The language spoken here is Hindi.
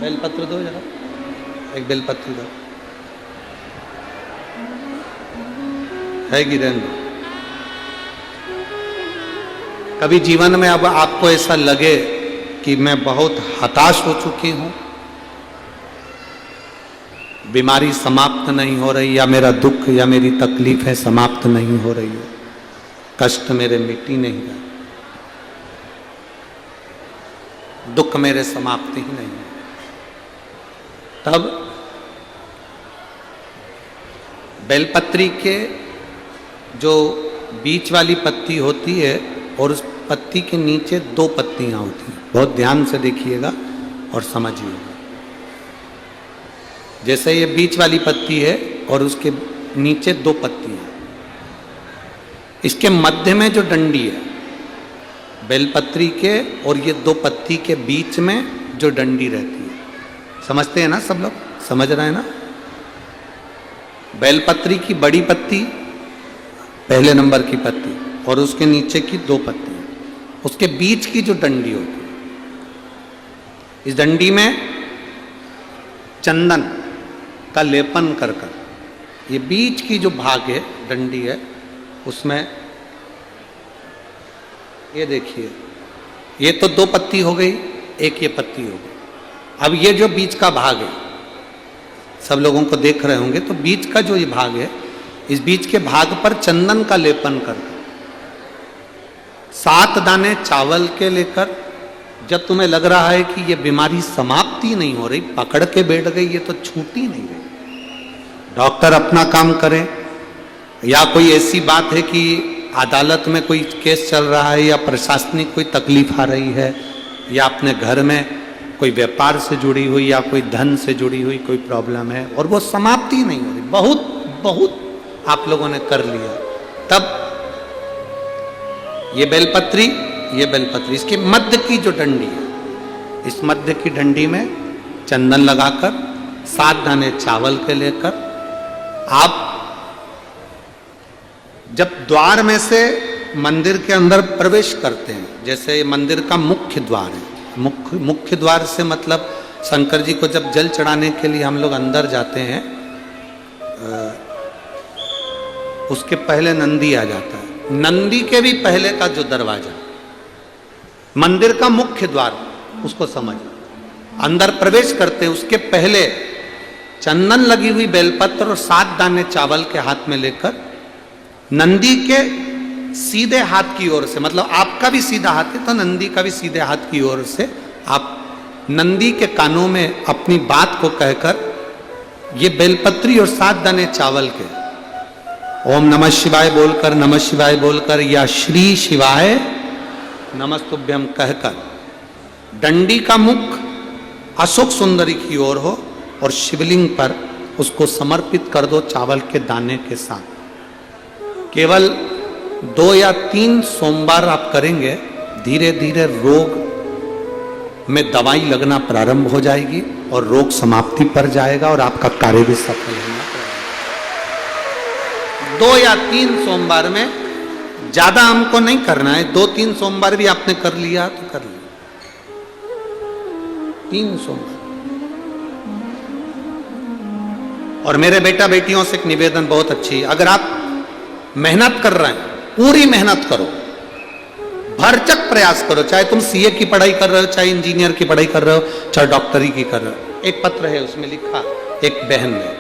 बेलपत्र दो जरा, एक बेलपत्र दो, है गिरेन। कभी जीवन में अब आपको ऐसा लगे कि मैं बहुत हताश हो चुकी हूं, बीमारी समाप्त नहीं हो रही, या मेरा दुख या मेरी तकलीफें समाप्त नहीं हो रही है, कष्ट मेरे मिट ही नहीं रहे, दुख मेरे समाप्त ही नहीं है, तब बेलपत्री के जो बीच वाली पत्ती होती है और उस पत्ती के नीचे 2 पत्तियां होती हैं, बहुत ध्यान से देखिएगा और समझिएगा। जैसे ये बीच वाली पत्ती है और उसके नीचे 2 पत्तियां, इसके मध्य में जो डंडी है बेलपत्री के और ये 2 पत्ती के बीच में जो डंडी रहती है, समझते हैं ना सब लोग, समझ रहे हैं ना? बेलपत्री की बड़ी पत्ती, पहले नंबर की पत्ती, और उसके नीचे की 2 पत्तियां, उसके बीच की जो डंडी होती है, इस डंडी में चंदन का लेपन कर कर, ये बीच की जो भाग है डंडी है उसमें, ये देखिए, ये तो 2 पत्ती हो गई, एक ये पत्ती हो गई। अब ये जो बीच का भाग है, सब लोगों को देख रहे होंगे, तो बीच का जो ये भाग है, इस बीच के भाग पर चंदन का लेपन कर 7 दाने चावल के लेकर, जब तुम्हें लग रहा है कि ये बीमारी समाप्ति नहीं हो रही, पकड़ के बैठ गई, ये तो छूटी नहीं रही, डॉक्टर अपना काम करें, या कोई ऐसी बात है कि अदालत में कोई केस चल रहा है, या प्रशासनिक कोई तकलीफ आ रही है, या अपने घर में कोई व्यापार से जुड़ी हुई या कोई धन से जुड़ी हुई कोई प्रॉब्लम है और वो समाप्ति नहीं हो रही, बहुत बहुत आप लोगों ने कर लिया, तब ये बेलपत्री इसके मध्य की जो डंडी है, इस मध्य की डंडी में चंदन लगाकर 7 दाने चावल के लेकर, आप जब द्वार में से मंदिर के अंदर प्रवेश करते हैं, जैसे मंदिर का मुख्य द्वार है, मुख्य द्वार से मतलब शंकर जी को जब जल चढ़ाने के लिए हम लोग अंदर जाते हैं, उसके पहले नंदी आ जाता है, नंदी के भी पहले का जो दरवाजा, मंदिर का मुख्य द्वार, उसको समझ, अंदर प्रवेश करते हैं उसके पहले चंदन लगी हुई बेलपत्र और 7 दाने चावल के हाथ में लेकर, नंदी के सीधे हाथ की ओर से, मतलब आपका भी सीधा हाथ है तो नंदी का भी सीधे हाथ की ओर से, आप नंदी के कानों में अपनी बात को कहकर, ये बेलपत्री और 7 दाने चावल के ओम नमः शिवाय बोलकर, नमः शिवाय बोलकर, या श्री शिवाय नमस्तुभ्यम कहकर, डंडी का मुख अशोक सुंदरी की ओर हो और शिवलिंग पर उसको समर्पित कर दो चावल के दाने के साथ। केवल 2 या 3 सोमवार आप करेंगे, धीरे धीरे रोग में दवाई लगना प्रारंभ हो जाएगी और रोग समाप्ति पर जाएगा और आपका कार्य भी सफल होगा। 2 या 3 सोमवार में, ज्यादा हमको नहीं करना है, 2-3 सोमवार भी आपने कर लिया तो कर लिया, 3 सोमवार। और मेरे बेटा बेटियों से एक निवेदन बहुत अच्छी, अगर आप मेहनत कर रहे हैं, पूरी मेहनत करो, भरचक प्रयास करो, चाहे तुम सीए की पढ़ाई कर रहे हो, चाहे इंजीनियर की पढ़ाई कर रहे हो, चाहे डॉक्टरी की कर रहे हो। एक पत्र है उसमें लिखा एक बहन ने,